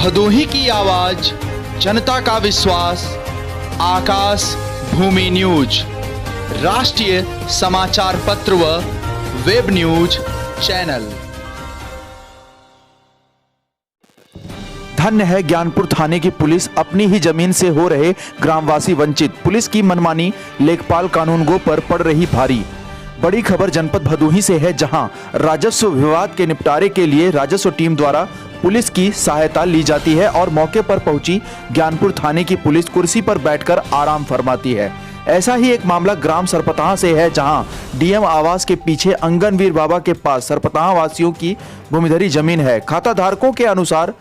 भदोही की आवाज, जनता का विश्वास, आकाश भूमि न्यूज, राष्ट्रीय समाचार पत्र व वेब न्यूज चैनल। धन्य है ज्ञानपुर थाने की पुलिस, अपनी ही जमीन से हो रहे ग्रामवासी वंचित। पुलिस की मनमानी लेखपाल कानूनगो पर पड़ रही भारी। बड़ी खबर जनपद भदोही से है, जहां राजस्व विवाद के निपटारे के लिए राजस्व टीम द्वारा पुलिस की सहायता ली जाती है और मौके पर पहुंची ज्ञानपुर थाने की पुलिस कुर्सी पर बैठकर आराम फरमाती है। ऐसा ही एक मामला ग्राम सरपतहा से है, जहां डीएम आवास के पीछे अंगनवीर बाबा के पास सरपतहा वासियों की भूमिधरी जमीन है। खाता धारकों के अनुसार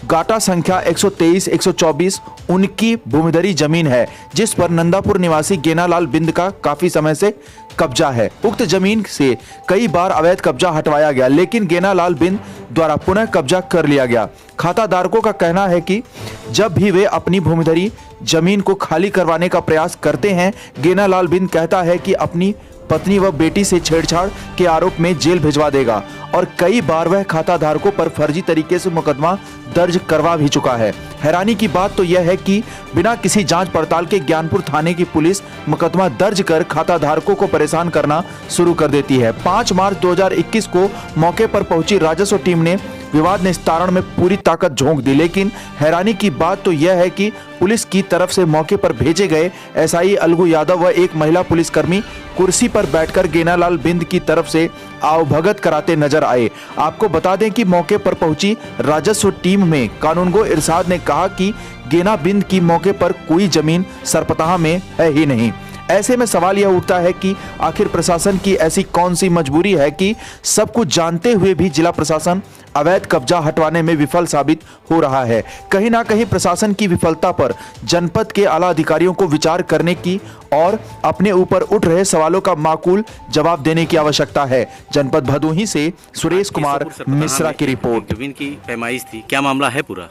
गाटा संख्या 123, 124 उनकी भूमिधरी जमीन है, जिस पर नंदापुर निवासी गेनालाल बिंद का काफी समय से कब्जा है। उक्त जमीन से कई बार अवैध कब्जा हटवाया गया, लेकिन गेनालाल बिंद द्वारा पुनः कब्जा कर लिया गया। खाता धारकों का कहना है कि जब भी वे अपनी भूमिधरी जमीन को खाली करवाने का प्रयास करते हैं, गेनालाल बिंद कहता है कि अपनी पत्नी व बेटी से छेड़छाड़ के आरोप में जेल भिजवा देगा और कई बार वह खाता धारकों पर फर्जी तरीके से मुकदमा दर्ज करवा भी चुका है। हैरानी की बात तो यह है कि बिना किसी जांच पड़ताल के ज्ञानपुर थाने की पुलिस मुकदमा दर्ज कर खाता धारकों को परेशान करना शुरू कर देती है। 5 मार्च 2021 को मौके पर पहुंची राजस्व टीम ने विवाद निस्तारण में पूरी ताकत झोंक दी, लेकिन हैरानी की बात तो यह है कि पुलिस की तरफ से मौके पर भेजे गए एसआई अलगू यादव व एक महिला पुलिसकर्मी कुर्सी पर बैठकर गेनालाल बिंद की तरफ से आवभगत कराते नजर आए। आपको बता दें कि मौके पर पहुंची राजस्व टीम में कानूनगो इरशाद ने कहा कि गेना बिंद की मौके पर कोई जमीन सरपतहा में है ही नहीं। ऐसे में सवाल यह उठता है कि आखिर प्रशासन की ऐसी कौन सी मजबूरी है कि सब कुछ जानते हुए भी जिला प्रशासन अवैध कब्जा हटवाने में विफल साबित हो रहा है। कहीं ना कहीं प्रशासन की विफलता पर जनपद के आला अधिकारियों को विचार करने की और अपने ऊपर उठ रहे सवालों का माकूल जवाब देने की आवश्यकता है। जनपद भदोही से सुरेश कुमार मिश्रा की रिपोर्ट। जमीन की पैमाइश थी, क्या मामला है? पूरा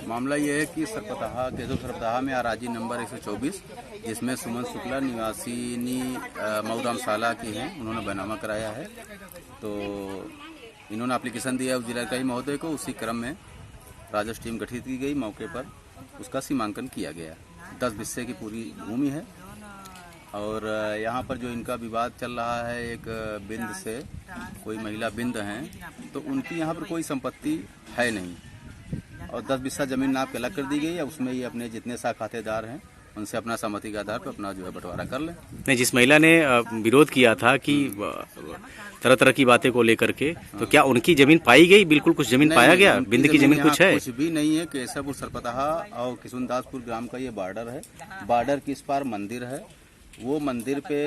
मामला ये है कि सरपतहा में अराजी नंबर 124, जिसमें सुमन शुक्ला निवासिनी मऊराम साला की हैं, उन्होंने बैनामा कराया है। तो इन्होंने एप्लीकेशन दिया उस जिलाधिकारी महोदय को। उसी क्रम में राजस्व टीम गठित की गई, मौके पर उसका सीमांकन किया गया। 10 बिस्से की पूरी भूमि है और यहाँ पर जो इनका विवाद चल रहा है, एक बिंद से कोई महिला बिंद हैं, तो उनकी यहाँ पर कोई संपत्ति है नहीं और 10 बिस्सा जमीन नाप के अलग कर दी गई है। उसमें ये अपने जितने सा खातेदार हैं उनसे अपना सहमति के आधार पर अपना जो है बंटवारा कर लें। नहीं, जिस महिला ने विरोध किया था कि तरह तरह की बातें को लेकर के, तो क्या उनकी जमीन पाई गई? बिल्कुल कुछ जमीन पाया गया? बिंद की जमीन कुछ है? कुछ भी नहीं है। केशवपुर सरपतहा और किशुनदासपुर ग्राम का ये बॉर्डर है। बॉर्डर के इस पार मंदिर है। वो मंदिर पे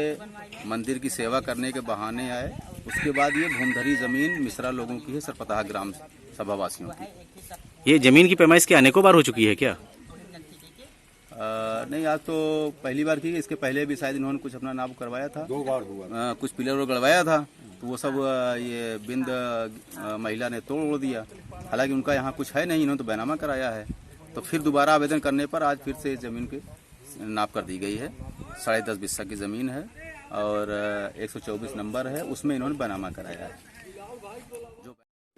मंदिर की सेवा करने के बहाने आए। उसके बाद ये भूमिधरी जमीन मिश्रा लोगों की है, सरपतहा ग्राम सभा वासियों की। ये जमीन की पैमाइश के अनेकों बार हो चुकी है क्या? नहीं, आज तो पहली बार की। इसके पहले भी शायद इन्होंने कुछ अपना नाप करवाया था, 2 बार हुआ। कुछ पिलर गड़वाया था, तो वो सब ये बिंद महिला ने तोड़ दिया। हालांकि उनका यहाँ कुछ है नहीं, इन्होंने तो बैनामा कराया है। तो फिर दोबारा आवेदन करने पर आज फिर से इस जमीन के नाप कर दी गई है। 10.5 बिस्सा की जमीन है और 124 नंबर है, उसमें इन्होंने बैनामा कराया है।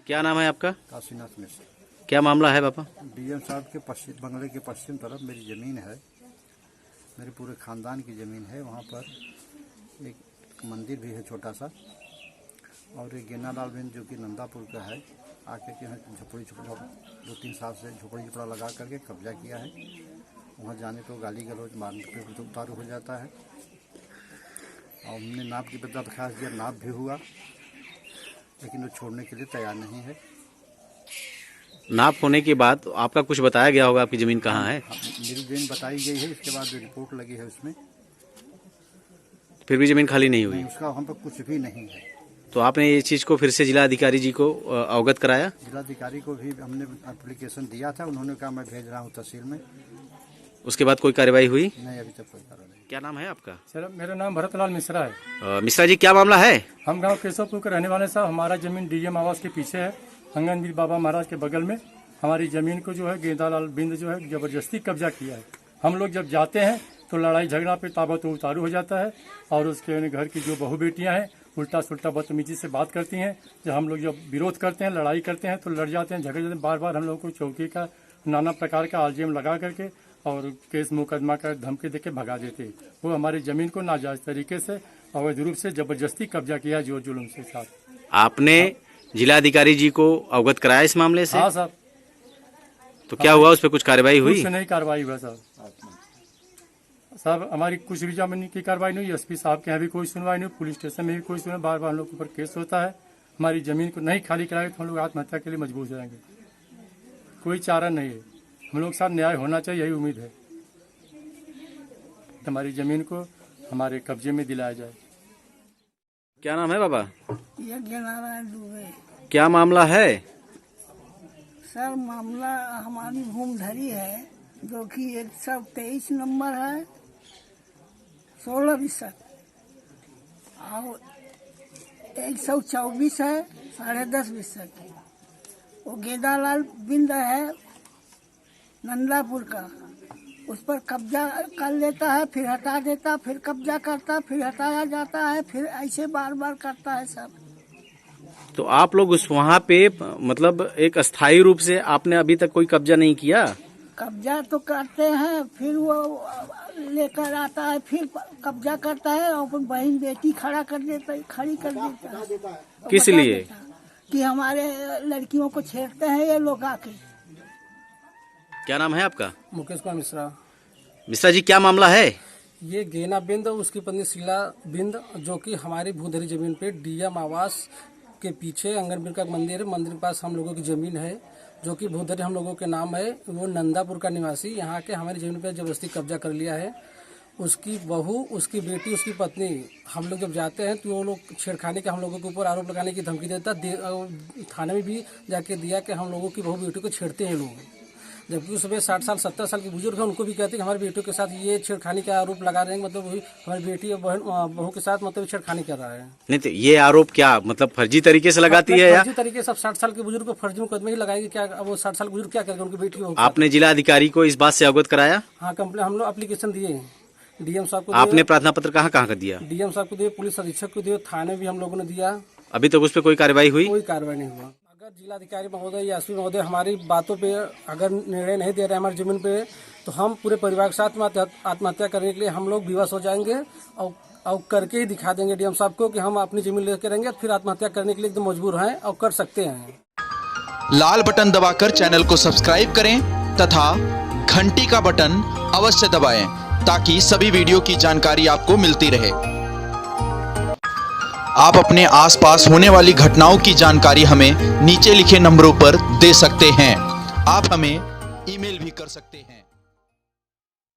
क्या नाम है आपका? काशीनाथ मिश्र। क्या मामला है पापा? डीएम साहब के पश्चिम बंगले के पश्चिम तरफ मेरी ज़मीन है, मेरे पूरे ख़ानदान की ज़मीन है। वहाँ पर एक मंदिर भी है छोटा सा, और एक गेनालाल बिंद जो कि नंदापुर का है, आके के यहाँ झोपड़ी झोपड़ा 2-3 साल से झोपड़ी झोपड़ा लगा करके कब्जा किया है। वहाँ जाने तो गाली गलौज मारने पे उतारू हो जाता है। और हमने नाप की दरख्वास्त दिया, नाप भी हुआ, लेकिन वो छोड़ने के लिए तैयार नहीं है। नाप होने के बाद आपका कुछ बताया गया होगा आपकी जमीन कहाँ है? मेरी जमीन बताई गई है, इसके बाद जो रिपोर्ट लगी है उसमें फिर भी जमीन खाली नहीं हुई? उसका हम पर कुछ भी नहीं है। तो आपने ये चीज को फिर से जिला अधिकारी जी को अवगत कराया? जिलाधिकारी को भी हमने एप्लीकेशन दिया था, उन्होंने कहा मैं भेज रहा हूँ तहसील में। उसके बाद कोई कार्रवाई हुई? नहीं, अभी तक कोई कार्रवाई नहीं। क्या नाम है आपका? सर, मेरा नाम भरतलाल मिश्रा है। मिश्रा जी, क्या मामला है? हम गांव केशवपुर के रहने वाले साहब। हमारा जमीन डीएम आवास के पीछे है, अंगनवीर बाबा महाराज के बगल में। हमारी जमीन को जो है गेंदालाल बिंद जो है जबरदस्ती कब्जा किया है। हम लोग जब जाते हैं तो लड़ाई झगड़ा पे ताबत उतारू हो जाता है और उसके घर की जो बहू बेटियां हैं उल्टा सुल्टा बदतमीजी से बात करती हैं। जब हम लोग जब विरोध करते हैं, लड़ाई करते हैं तो लड़ जाते हैं, झगड़ जाते हैं। बार बार हम लोगों को चौकी का नाना प्रकार का आलजेम लगा करके और केस मुकदमा का धमकी देके भगा देते। वो हमारी जमीन को नाजायज तरीके से अवैध रूप से जबरदस्ती कब्जा किया जोर जुलूम के साथ। आपने जिलाधिकारी जी को अवगत कराया इस मामले से? हाँ साहब। तो क्या हुआ, उस पर कुछ कार्रवाई हुई? कुछ नहीं कार्रवाई हुआ साहब। साहब हमारी कुछ भी जमीन की कार्रवाई नहीं हुई। एसपी साहब के यहाँ भी कोई सुनवाई नहीं, पुलिस स्टेशन में भी कोई सुनवाई। बार बार हम लोग के ऊपर केस होता है। हमारी जमीन को नहीं खाली कराएंगे तो हम लोग आत्महत्या के लिए मजबूर हो जाएंगे। कोई चारा नहीं है। हम लोग के साथ न्याय होना चाहिए, यही उम्मीद है। हमारी जमीन को हमारे कब्जे में दिलाया जाए। क्या नाम है बाबा? यज्ञनारायण दुबे। क्या मामला है? सर मामला हमारी भूमधरी है जो कि 123 नंबर है 16 बिस्सा और 124 है 10.5 बिस्सा की। वो गेंदालाल बिंद है नंदापुर का, उस पर कब्जा कर लेता है, फिर हटा देता, फिर कब्जा करता, फिर हटाया जाता है, फिर ऐसे बार बार करता है सब। तो आप लोग उस वहाँ पे मतलब एक अस्थायी रूप से आपने अभी तक कोई कब्जा नहीं किया? कब्जा तो करते हैं, फिर वो लेकर आता है, फिर कब्जा करता है और फिर बहन बेटी खड़ी कर देता है। किस लिए? कि हमारे लड़कियों को छेड़ते हैं ये लोग आके। क्या नाम है आपका? मुकेश कुमार मिश्रा। मिश्रा जी, क्या मामला है? ये गेना बिंद और उसकी पत्नी शीला बिंद जो कि हमारी भूधरी जमीन पे डीएम आवास के पीछे आंगनबाड़ी का मंदिर है, मंदिर के पास हम लोगों की जमीन है जो कि भूधरी हम लोगों के नाम है। वो नंदापुर का निवासी यहाँ के हमारी जमीन पे जबरदस्ती कब्जा कर लिया है। उसकी बहू, उसकी बेटी, उसकी पत्नी, हम लोग जब जाते हैं तो वो लोग छेड़खानी के हम लोगों के ऊपर आरोप लगाने की धमकी देता। थाने में भी जाके दिया कि हम लोगों की बहू बेटी को छेड़ते हैं लोग, जबकि उसमें 60 साल 70 साल के बुजुर्ग हैं। उनको भी कहते हैं कि हमारी बेटियों के साथ ये छेड़खानी का आरोप लगा रहे हैं, मतलब वही हमारी बेटी और बहू के साथ मतलब छेड़खानी कर रहा है। नहीं तो ये आरोप क्या मतलब फर्जी तरीके से लगाती है या फर्जी तरीके से? 60 साल के बुजुर्ग को फर्जी मुकदमे ही लगाएंगे क्या? अब वो 60 साल के बुजुर्ग क्या करेंगे उनकी बेटी को? आपने जिला अधिकारी को इस बात से अवगत कराया? हाँ, कंप्लेन हम लोग एप्लीकेशन दिए, डीएम साहब को आपने प्रार्थना पत्र कहाँ कहाँ का दिया? डीएम साहब को दिए, पुलिस अधीक्षक को दिए, थाने भी हम लोगों ने दिया। अभी तक उस पर कोई कार्रवाई हुई? कोई कार्रवाई नहीं हुआ। अगर जिलाधिकारी महोदय या एसपी महोदय हमारी बातों पे अगर निर्णय नहीं दे रहे हमारी जमीन पे, तो हम पूरे परिवार के साथ आत्महत्या करने के लिए हम लोग विवश हो जाएंगे और करके ही दिखा देंगे डीएम साहब को कि हम अपनी जमीन लेकर रहेंगे, फिर आत्महत्या करने के लिए एकदम मजबूर हैं और कर सकते हैं। लाल बटन दबाकर चैनल को सब्सक्राइब करें तथा घंटी का बटन अवश्य दबाएं ताकि सभी वीडियो की जानकारी आपको मिलती रहे। आप अपने आसपास होने वाली घटनाओं की जानकारी हमें नीचे लिखे नंबरों पर दे सकते हैं। आप हमें ईमेल भी कर सकते हैं।